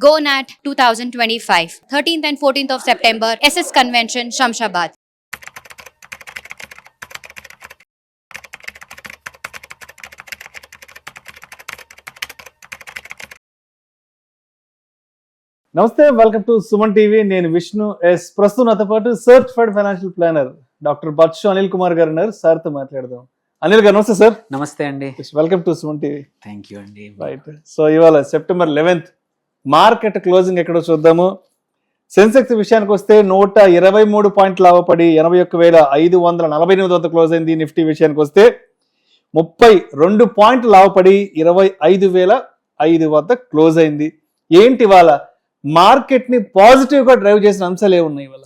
GoNat 2025, 13th and 14th of September, SS Convention, Shamshabad. నమస్తే, welcome to Suman TV. నేను Vishnu S. ప్రస్తుతం నాతో పాటు certified financial planner doctor Bathshu Anil Kumar గారు ఉన్నారు. సార్తో మాట్లాడదాం. అనిల్ గారు నమస్తే సార్. నమస్తే అండి. Welcome to Suman TV. Thank you అండి. రైట్. సో ఇవాళ సెప్టెంబర్ 11th మార్కెట్ క్లోజింగ్ ఎక్కడో చూద్దాము. సెన్సెక్స్ విషయానికి వస్తే 123 పాయింట్లు లాభపడి 81,548 వద్ద క్లోజ్ అయింది. నిఫ్టీ విషయానికి వస్తే 32 పాయింట్లు లాభపడి 25,005 వద్ద క్లోజ్ అయింది. ఏంటి ఇవాళ మార్కెట్ ని పాజిటివ్ గా డ్రైవ్ చేసిన అంశాలు ఏమున్నాయి ఇవాళ?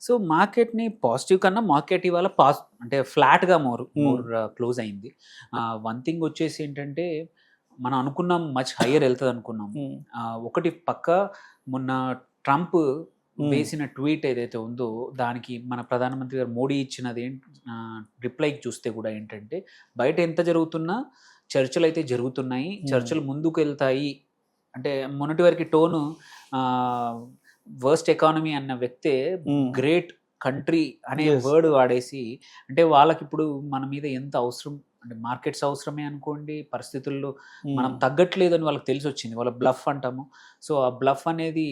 సో మార్కెట్ ని పాజిటివ్ కన్నా మార్కెట్ ఇవాళ అంటే ఫ్లాట్ గా మోర్ క్లోజ్ అయింది. వన్ థింగ్ వచ్చేసి ఏంటంటే మనం అనుకున్నాం మచ్ హయ్యర్ వెళ్తుంది అనుకున్నాం. ఒకటి పక్క మొన్న ట్రంప్ వేసిన ట్వీట్ ఏదైతే ఉందో దానికి మన ప్రధానమంత్రి గారు మోడీ ఇచ్చినది రిప్లైకి చూస్తే కూడా ఏంటంటే బయట ఎంత జరుగుతున్నా చర్చలు అయితే జరుగుతున్నాయి, చర్చలు ముందుకు వెళ్తాయి అంటే మొన్నటి వరకు టోను వర్స్ట్ ఎకానమీ అన్న వ్యక్తే గ్రేట్ కంట్రీ అనే వర్డ్ వాడేసి అంటే వాళ్ళకి ఇప్పుడు మన మీద ఎంత అవసరం అంటే మార్కెట్స్ అవసరమే అనుకోండి, పరిస్థితుల్లో మనం తగ్గట్లేదు అని వాళ్ళకి తెలిసి వచ్చింది. వాళ్ళ బ్లఫ్ అంటాము. సో ఆ బ్లఫ్ అనేది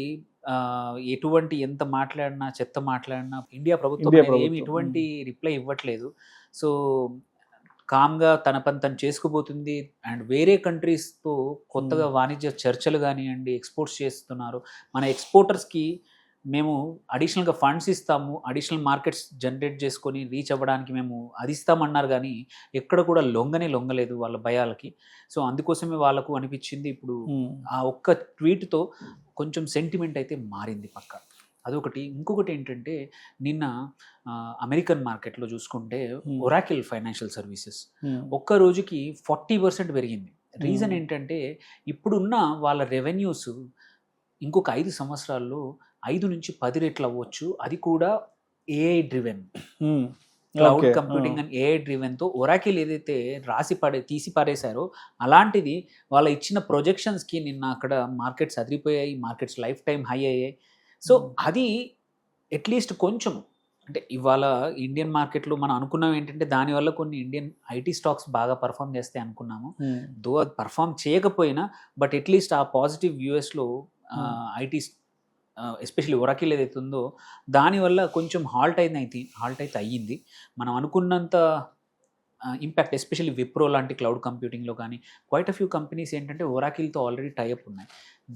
ఎటువంటి ఎంత మాట్లాడినా చెత్త మాట్లాడినా ఇండియా ప్రభుత్వం ఏమి ఎటువంటి రిప్లై ఇవ్వట్లేదు. సో కామ్గా తన పని తను చేసుకుపోతుంది. అండ్ వేరే కంట్రీస్తో కొత్తగా వాణిజ్య చర్చలు కానివ్వండి, ఎక్స్పోర్ట్స్ చేస్తున్నారు. మన ఎక్స్పోర్టర్స్కి మేము అడిషనల్గా ఫండ్స్ ఇస్తాము, అడిషనల్ మార్కెట్స్ జనరేట్ చేసుకొని రీచ్ అవ్వడానికి మేము అది ఇస్తామన్నారు, కానీ ఎక్కడ కూడా లొంగలేదు వాళ్ళ భయాలకి. సో అందుకోసమే వాళ్ళకు అనిపించింది ఇప్పుడు ఆ ఒక్క ట్వీట్తో కొంచెం సెంటిమెంట్ అయితే మారింది పక్క. అదొకటి. ఇంకొకటి ఏంటంటే నిన్న అమెరికన్ మార్కెట్లో చూసుకుంటే ఒరాకిల్ ఫైనాన్షియల్ సర్వీసెస్ ఒక్క రోజుకి 40% పెరిగింది. రీజన్ ఏంటంటే ఇప్పుడున్న వాళ్ళ రెవెన్యూస్ ఇంకొక 5 సంవత్సరాల్లో 5 నుంచి 10 రెట్లు అవ్వచ్చు. అది కూడా AI driven, cloud computing and AI డ్రివెన్తో ఒరాకిల్ ఏదైతే తీసి పారేశారో అలాంటిది వాళ్ళ ఇచ్చిన ప్రొజెక్షన్స్కి నిన్న అక్కడ మార్కెట్స్ అదిరిపోయాయి, మార్కెట్స్ లైఫ్ టైం హై అయ్యాయి. సో అది అట్లీస్ట్ కొంచెం అంటే ఇవాళ ఇండియన్ మార్కెట్లో మనం అనుకున్నాం ఏంటంటే దానివల్ల కొన్ని ఇండియన్ ఐటీ స్టాక్స్ బాగా పర్ఫామ్ చేస్తాయి అనుకున్నాము. దో అది పర్ఫామ్ చేయకపోయినా బట్ అట్లీస్ట్ ఆ పాజిటివ్ యూఎస్లో ఐటీ ఎస్పెషల్లీ ఒరాకిల్ ఏదైతే ఉందో దానివల్ల కొంచెం హాల్ట్ అయితే అయ్యింది. మనం అనుకున్నంత ఇంపాక్ట్ ఎస్పెషల్లీ విప్రో లాంటి క్లౌడ్ కంప్యూటింగ్లో కానీ క్వైట్ అ ఫ్యూ కంపెనీస్ ఏంటంటే ఒరాకిల్తో ఆల్రెడీ టైఅప్ ఉన్నాయి.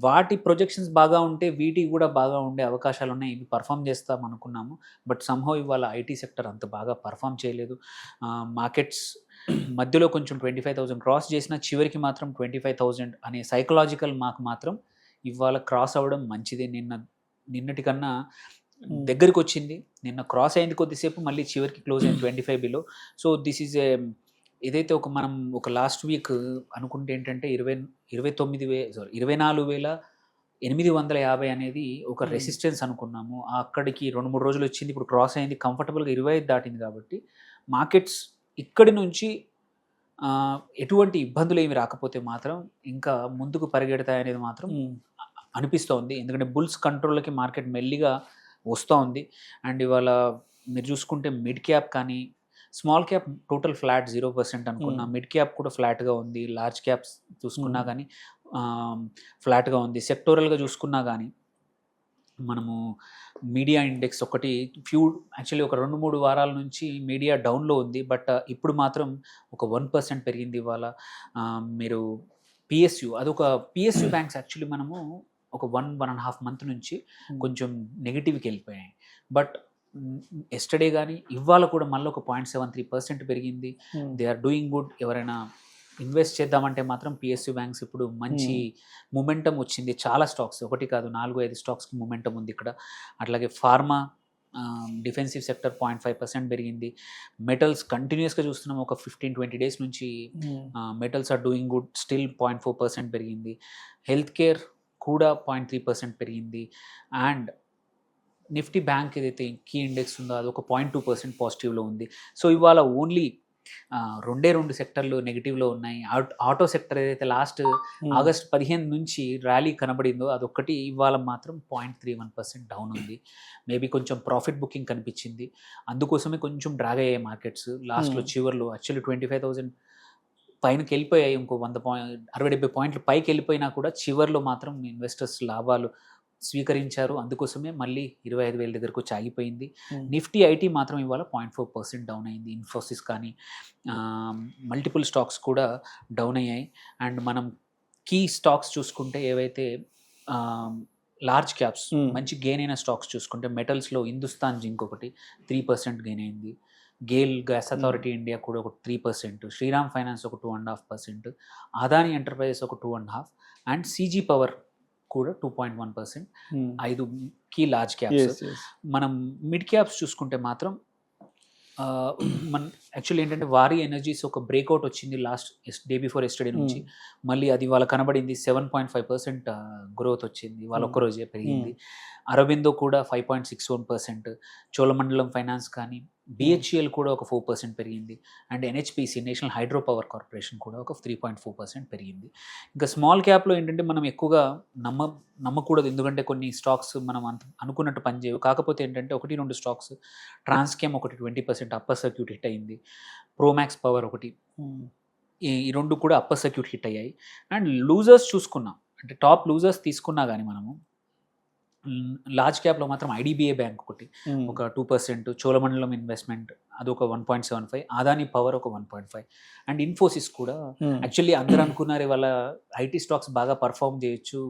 వాటి ప్రొజెక్షన్స్ బాగా ఉంటే వీటికి కూడా బాగా ఉండే అవకాశాలు ఉన్నాయి. ఇవి పర్ఫామ్ చేస్తాం అనుకున్నాము. బట్ సమ్హౌ ఇవాళ ఐటీ సెక్టర్ అంత బాగా పర్ఫామ్ చేయలేదు. మార్కెట్స్ మధ్యలో కొంచెం 25,000 క్రాస్ చేసిన చివరికి మాత్రం 25,000 అనే సైకలాజికల్ మార్క్ మాత్రం ఇవాళ క్రాస్ అవ్వడం మంచిదే. నిన్నటి కన్నా దగ్గరికి వచ్చింది. నిన్న క్రాస్ అయింది కొద్దిసేపు, మళ్ళీ చివరికి క్లోజ్ అయింది 25 బిలో. సో దిస్ ఈజ్ ఏదైతే మనం ఒక లాస్ట్ వీక్ అనుకుంటే ఏంటంటే 24,850 అనేది ఒక రెసిస్టెన్స్ అనుకున్నాము. అక్కడికి 2-3 రోజులు వచ్చింది. ఇప్పుడు క్రాస్ అయింది, కంఫర్టబుల్గా 25 దాటింది. కాబట్టి మార్కెట్స్ ఇక్కడి నుంచి ఎటువంటి ఇబ్బందులు ఏమి రాకపోతే మాత్రం ఇంకా ముందుకు పరిగెడతాయి అనేది మాత్రం అనిపిస్తోంది. ఎందుకంటే బుల్స్ కంట్రోల్కి మార్కెట్ మెల్లిగా వస్తూ ఉంది. అండ్ ఇవాళ మీరు చూసుకుంటే మిడ్ క్యాప్ కానీ స్మాల్ క్యాప్ టోటల్ ఫ్లాట్ 0% అనుకున్నా, మిడ్ క్యాప్ కూడా ఫ్లాట్గా ఉంది. లార్జ్ క్యాప్స్ చూసుకున్నా కానీ ఫ్లాట్గా ఉంది. సెక్టోరల్గా చూసుకున్నా కానీ మనము మీడియా ఇండెక్స్ ఒకటి యాక్చువల్లీ ఒక 2-3 వారాల నుంచి మీడియా డౌన్లో ఉంది. బట్ ఇప్పుడు మాత్రం ఒక 1% పెరిగింది ఇవాళ. మీరు పిఎస్యు అదొక పిఎస్యు బ్యాంక్స్ యాక్చువల్లీ మనము ఒక 1.5 మంత్ నుంచి కొంచెం నెగిటివ్కి వెళ్ళిపోయాయి. బట్ ఎస్టర్డే కానీ ఇవాళ కూడా మళ్ళీ ఒక 0.73% పెరిగింది. They are doing good. ఎవరైనా ఇన్వెస్ట్ చేద్దామంటే మాత్రం పిఎస్యు బ్యాంక్స్ ఇప్పుడు మంచి మొమెంటం వచ్చింది. చాలా స్టాక్స్, ఒకటి కాదు 4-5 స్టాక్స్కి మొమెంటం ఉంది ఇక్కడ. అట్లాగే ఫార్మా, డిఫెన్సివ్ సెక్టర్ 0.5% పెరిగింది. మెటల్స్ కంటిన్యూస్గా చూస్తున్నాం ఒక 15-20 డేస్ నుంచి. Metals are doing good, still 0.4% పెరిగింది. హెల్త్ కేర్ కూడా 0.3% పెరిగింది. అండ్ నిఫ్టీ బ్యాంక్ ఏదైతే కీ ఇండెక్స్ ఉందో అది ఒక 0.2% పాజిటివ్లో ఉంది. సో ఇవాళ ఓన్లీ రెండు సెక్టర్లు నెగిటివ్లో ఉన్నాయి. ఆటో సెక్టర్ ఏదైతే లాస్ట్ ఆగస్ట్ 15 నుంచి ర్యాలీ కనబడిందో అదొక్కటి ఇవాళ మాత్రం 0.31% డౌన్ ఉంది. మేబీ కొంచెం ప్రాఫిట్ బుకింగ్ కనిపించింది, అందుకోసమే కొంచెం డ్రాగ్ అయ్యాయి మార్కెట్స్ లాస్ట్లో చివర్లో. యాక్చువల్లీ 25,000 పైనకి వెళ్ళిపోయాయి, ఇంకో 60-70 పాయింట్లు పైకి వెళ్ళిపోయినా కూడా చివర్లో మాత్రం ఇన్వెస్టర్స్ లాభాలు స్వీకరించారు, అందుకోసమే మళ్ళీ 25,000 దగ్గరకు వచ్చి ఆగిపోయింది. నిఫ్టీ ఐటీ మాత్రం ఇవాళ 0.4% డౌన్ అయింది. ఇన్ఫోసిస్ కానీ మల్టిపుల్ స్టాక్స్ కూడా డౌన్ అయ్యాయి. అండ్ మనం కీ స్టాక్స్ చూసుకుంటే ఏవైతే లార్జ్ క్యాప్స్ మంచి గెయిన్ అయిన స్టాక్స్ చూసుకుంటే మెటల్స్లో హిందుస్థాన్ జింక్ ఒకటి 3% గెయిన్ అయింది, గేల్ గ్యాస్ అథారిటీ ఇండియా కూడా ఒక 3%, శ్రీరామ్ ఫైనాన్స్ ఒక 2.5%, అదానీ ఎంటర్ప్రైజెస్ ఒక 2.5%, అండ్ సీజీ పవర్ కూడా 2.1%. 5 కీ లార్జ్ క్యాప్స్. మనం మిడ్ క్యాప్స్ చూసుకుంటే మాత్రం మన యాక్చువల్లీ ఏంటంటే వారి ఎనర్జీస్ ఒక బ్రేక్అవుట్ వచ్చింది లాస్ట్ డే బిఫోర్ ఎస్టర్డే నుంచి, మళ్ళీ అది వాళ్ళ కనబడింది 7.5% గ్రోత్ వచ్చింది, వాళ్ళ ఒక్కరోజే పెరిగింది. అరబిందో కూడా 5.61%, చోళమండలం ఫైనాన్స్ కానీ బిహెచ్ఈఎల్ కూడా ఒక 4% పెరిగింది, and NHPC national hydro power corporation కూడా ఒక 3.4% పెరిగింది. ఇంకా స్మాల్ క్యాప్లో ఏంటంటే మనం ఎక్కువగా నమ్మకూడదు, ఎందుకంటే కొన్ని స్టాక్స్ మనం అనుకున్నట్టు పనిచేయవు. కాకపోతే ఏంటంటే 1-2 స్టాక్స్, ట్రాన్స్కేమ్ ఒకటి 20% అప్పర్ సర్క్యూట్ హిట్ అయింది, ప్రోమాక్స్ పవర్ ఒకటి, ఈ రెండు కూడా అప్పర్ సర్క్యూట్ హిట్ అయ్యాయి. అండ్ లూజర్స్ చూసుకున్నాం అంటే టాప్ లూజర్స్ తీసుకున్నా కానీ మనము లార్జ్ క్యాప్లో మాత్రం ఐడిబిఐ బ్యాంక్ ఒకటి ఒక 2%, చోళమండలం ఇన్వెస్ట్మెంట్ అది ఒక 1.75, అదానీ పవర్ ఒక 1.5, అండ్ ఇన్ఫోసిస్ కూడా యాక్చువల్లీ అందరూ అనుకున్నారు వాళ్ళ ఐటీ స్టాక్స్ బాగా పర్ఫామ్ చేయొచ్చు,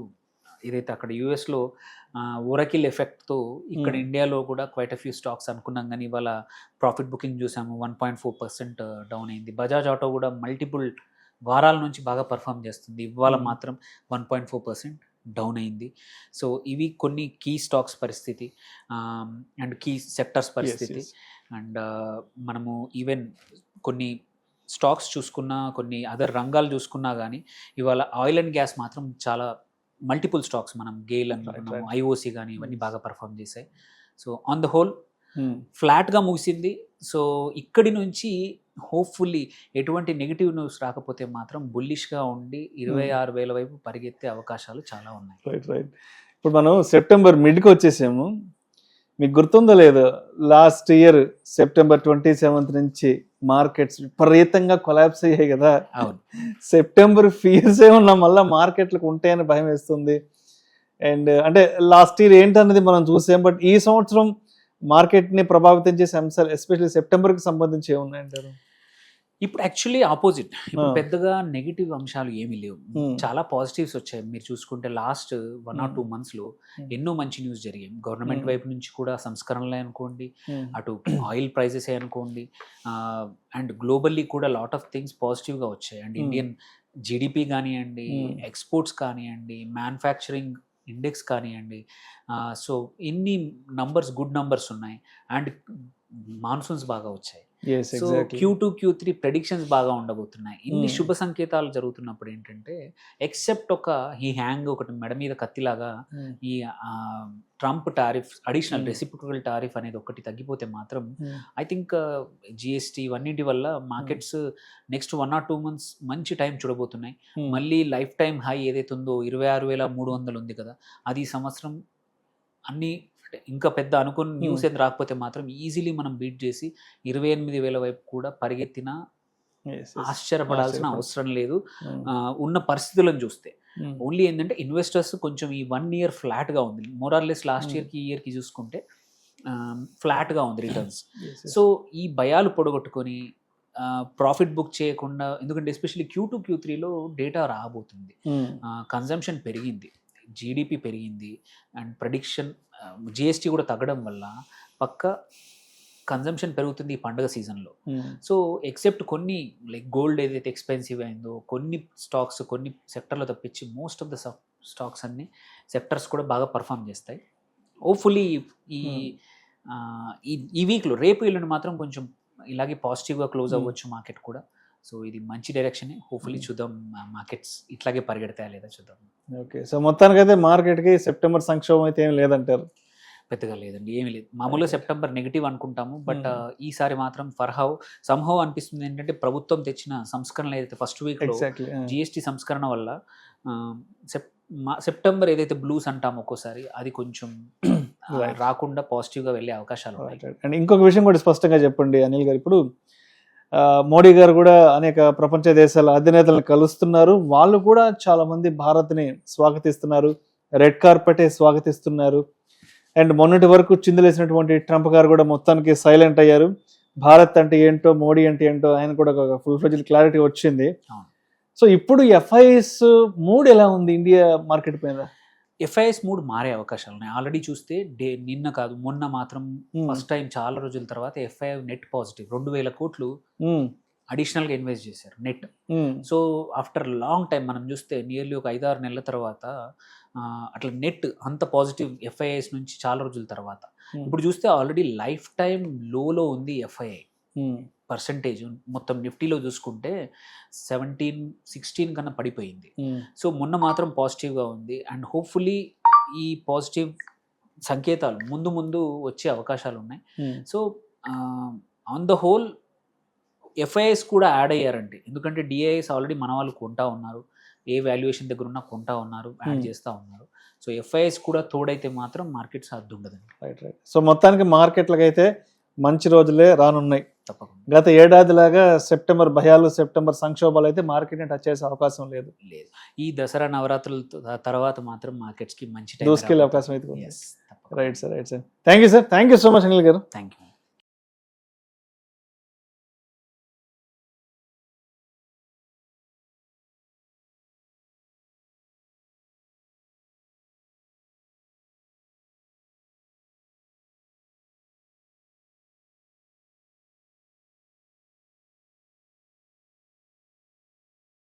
ఏదైతే అక్కడ యూఎస్లో ఓరకిల్ ఎఫెక్ట్తో ఇక్కడ ఇండియాలో కూడా క్వైట్ అ ఫ్యూ స్టాక్స్ అనుకున్నాం, కానీ ఇవాళ ప్రాఫిట్ బుకింగ్ చూసాము 1.4% డౌన్ అయింది. బజాజ్ ఆటో కూడా మల్టిపుల్ వారాల నుంచి బాగా పర్ఫామ్ చేస్తుంది, ఇవాళ మాత్రం 1.4% డౌన్ అయింది. సో ఇవి కొన్ని కీ స్టాక్స్ పరిస్థితి అండ్ కీ సెక్టర్స్ పరిస్థితి. అండ్ మనము ఈవెన్ కొన్ని స్టాక్స్ చూసుకున్నా, కొన్ని అదర్ రంగాలు చూసుకున్నా కానీ ఇవాళ ఆయిల్ అండ్ గ్యాస్ మాత్రం చాలా మల్టిపుల్ స్టాక్స్, మనం గేల్ అనుకున్నాము, ఐఓసి కానీ ఇవన్నీ బాగా పర్ఫామ్ చేశాయి. సో ఆన్ ద హోల్ ఫ్లాట్గా ముగిసింది. సో ఇక్కడి నుంచి హోప్ఫుల్లీ ఎటువంటి నెగిటివ్ న్యూస్ రాకపోతే మాత్రం బుల్లిష్గా ఉండి 26,000 వైపు పరిగెత్తే అవకాశాలు చాలా ఉన్నాయి. రైట్. ఇప్పుడు మనం సెప్టెంబర్ మిడ్కి వచ్చేసాము. మీకు గుర్తుందో లేదో, లాస్ట్ ఇయర్ సెప్టెంబర్ 27 నుంచి మార్కెట్స్ విపరీతంగా కొలాప్స్ అయ్యాయి కదా. అవును, సెప్టెంబర్ ఫియర్స్ ఏమన్నా మళ్ళీ మార్కెట్లకు ఉంటాయని భయం వేస్తుంది. అండ్ అంటే లాస్ట్ ఇయర్ ఏంటన్నది మనం చూసాం, బట్ ఈ సంవత్సరం మార్కెట్ని ప్రభావితం చేసే అంశాలు ఎస్పెషల్లీ సెప్టెంబర్కి సంబంధించి ఏమున్నాయంటారు? ఇప్పుడు యాక్చువల్లీ ఆపోజిట్, ఇప్పుడు పెద్దగా నెగిటివ్ అంశాలు ఏమీ లేవు, చాలా పాజిటివ్స్ వచ్చాయి. మీరు చూసుకుంటే లాస్ట్ 1 or 2 monthsలో ఎన్నో మంచి న్యూస్ జరిగాయి. గవర్నమెంట్ వైపు నుంచి కూడా సంస్కరణలే అనుకోండి, అటు ఆయిల్ ప్రైజెస్ అనుకోండి, అండ్ గ్లోబల్లీ కూడా లాట్ ఆఫ్ థింగ్స్ పాజిటివ్గా వచ్చాయి. అండ్ ఇండియన్ జీడిపి కానివ్వండి, ఎక్స్పోర్ట్స్ కానివ్వండి, మ్యానుఫ్యాక్చరింగ్ ఇండెక్స్ కానివ్వండి, సో ఇన్ని నంబర్స్ గుడ్ నంబర్స్ ఉన్నాయి. అండ్ మాన్సూన్స్ బాగా వచ్చాయి. సో Q2 Q3 ప్రెడిక్షన్స్ బాగా ఉండబోతున్నాయి. ఇన్ని శుభ సంకేతాలు జరుగుతున్నప్పుడు ఏంటంటే ఎక్సెప్ట్ ఈ హ్యాంగ్ ఒకటి మెడ మీద కత్తిలాగా ఈ Trump tariff, additional reciprocal tariff అనేది ఒకటి తగ్గిపోతే మాత్రం ఐ థింక్ జిఎస్టీ ఇవన్నిటి వల్ల మార్కెట్స్ నెక్స్ట్ 1 or 2 months మంచి టైం చూడబోతున్నాయి. మళ్ళీ లైఫ్ టైం హై ఏదైతే ఉందో 26,300 ఉంది కదా, అది ఈ సంవత్సరం అన్ని ఇంకా పెద్ద అనుకున్న న్యూస్ ఏం రాకపోతే మాత్రం ఈజీలీ మనం బీట్ చేసి 28,000 వైపు కూడా పరిగెత్తినా ఆశ్చర్యపడాల్సిన అవసరం లేదు ఉన్న పరిస్థితులను చూస్తే. ఓన్లీ ఏంటంటే ఇన్వెస్టర్స్ కొంచెం ఈ 1 year ఫ్లాట్గా ఉంది, మోరార్లెస్ లాస్ట్ ఇయర్కి ఈ ఇయర్కి చూసుకుంటే ఫ్లాట్గా ఉంది రిటర్న్స్. సో ఈ భయాలు పొడగొట్టుకొని ప్రాఫిట్ బుక్ చేయకుండా, ఎందుకంటే ఎస్పెషల్లీ Q2 Q3లో డేటా రాబోతుంది, కన్జంప్షన్ పెరిగింది, జీడిపి పెరిగింది, అండ్ ప్రెడిక్షన్ జిఎస్టీ కూడా తగ్గడం వల్ల పక్క కన్జంప్షన్ పెరుగుతుంది ఈ పండుగ సీజన్లో. సో ఎక్సెప్ట్ కొన్ని లైక్ గోల్డ్ ఏదైతే ఎక్స్పెన్సివ్ అయిందో, కొన్ని స్టాక్స్ కొన్ని సెక్టర్లో తప్పించి మోస్ట్ ఆఫ్ ద స్టాక్స్ అన్ని సెక్టర్స్ కూడా బాగా పర్ఫామ్ చేస్తాయి. హోప్ఫుల్లీ ఈ వీక్లో రేపు ఎల్లుండి మాత్రం కొంచెం ఇలాగే పాజిటివ్గా క్లోజ్ అవ్వచ్చు మార్కెట్ కూడా. సో ఇది మంచి డైరెక్షనే, హోప్ఫుల్లీ చూద్దాం మార్కెట్స్ ఇట్లాగే పరిగెడతాయా లేదా చూద్దాం. ఓకే, సో మొత్తానికైతే మార్కెట్కి సెప్టెంబర్ సంక్షోభం అయితే ఏం లేదంటారు? పెద్దగా లేదండి, ఏమీ లేదు. మామూలుగా సెప్టెంబర్ నెగిటివ్ అనుకుంటాము, బట్ ఈసారి మాత్రం సంహవ్ అనిపిస్తుంది. ఏంటంటే ప్రభుత్వం తెచ్చిన సంస్కరణలు ఏదైతే ఫస్ట్ వీక్ లో ఎగ్జాక్ట్లీ జిఎస్టి సంస్కరణ వల్ల ఆ, సెప్టెంబర్ ఏదైతే బ్లూస్ అంటాము ఒక్కోసారి, అది కొంచెం Right. రాకుండా పాజిటివ్ గా వెళ్ళే అవకాశాలు ఉన్నాయి. అండ్ ఇంకొక విషయం కూడా స్పష్టంగా చెప్పండి అనిల్ గారు. ఇప్పుడు మోడీ గారు కూడా అనేక ప్రపంచ దేశాల అధినేతలను కలుస్తున్నారు. వాళ్ళు కూడా చాలా మంది భారత్ని స్వాగతిస్తున్నారు, రెడ్ కార్పెటే స్వాగతిస్తున్నారు. అండ్ మొన్నటి వరకు చిందులేసినటువంటి ట్రంప్ గారు కూడా మొత్తానికి సైలెంట్ అయ్యారు. భారత్ అంటే ఏంటో, మోడీ అంటే ఏంటో ఆయన కూడా ఒక ఫుల్ ఫ్లెడ్జ్డ్ క్లారిటీ వచ్చింది. అవును. సో ఇప్పుడు ఎఫ్ఐఎస్ మూడ్ ఎలా ఉంది ఇండియా మార్కెట్ పైన? ఎఫ్ఐఎస్ మూడ్ మారే అవకాశాలు ఉన్నాయి. ఆల్రెడీ చూస్తే నిన్న కాదు మొన్న మాత్రం ఫస్ట్ టైం చాలా రోజుల తర్వాత ఎఫ్ఐ నెట్ పాజిటివ్ 2,000 కోట్లు అడిషనల్ గా ఇన్వెస్ట్ చేశారు net. So after long time మనం చూస్తే నియర్లీ ఒక 5-6 నెలల తర్వాత అట్లా నెట్ అంత పాజిటివ్ ఎఫ్ఐఎస్ నుంచి చాలా రోజుల తర్వాత. ఇప్పుడు చూస్తే ఆల్రెడీ లైఫ్ టైం లోలో ఉంది ఎఫ్ఐఐ పర్సంటేజ్. మొత్తం నిఫ్టీలో చూసుకుంటే 17-16 కన్నా పడిపోయింది. సో మొన్న మాత్రం పాజిటివ్గా ఉంది. అండ్ హోప్ఫుల్లీ ఈ పాజిటివ్ సంకేతాలు ముందు ముందు వచ్చే అవకాశాలు ఉన్నాయి. So on the whole FIs కూడా యాడ్ అయ్యారండి, ఎందుకంటే డిఐఎస్ ఆల్రెడీ మన వాళ్ళు కొంటా ఉన్నారు, ఏ వాల్యుయేషన్ దగ్గర ఉన్నా కొంటా ఉన్నారు, యాడ్ చేస్తూ ఉన్నారు. సో ఎఫ్ఐఎస్ కూడా తోడైతే మాత్రం మార్కెట్ సాధ్యం ఉండదండి. రైట్. సో మొత్తానికి మార్కెట్లకు అయితే మంచి రోజులే రానున్నాయి. తప్పకుండా. గత ఏడాదిలాగా సెప్టెంబర్ భయాలు, సెప్టెంబర్ సంక్షోభాలు అయితే మార్కెట్ని టచ్ చేసే అవకాశం లేదు. ఈ దసరా నవరాత్రుల తర్వాత మాత్రం మార్కెట్స్ కి మంచి దూసుకెళ్ళే అవకాశం అయితే ఉంది. Yes, right sir. Thank you sir. Thank you so much Anil గారు. Thank you.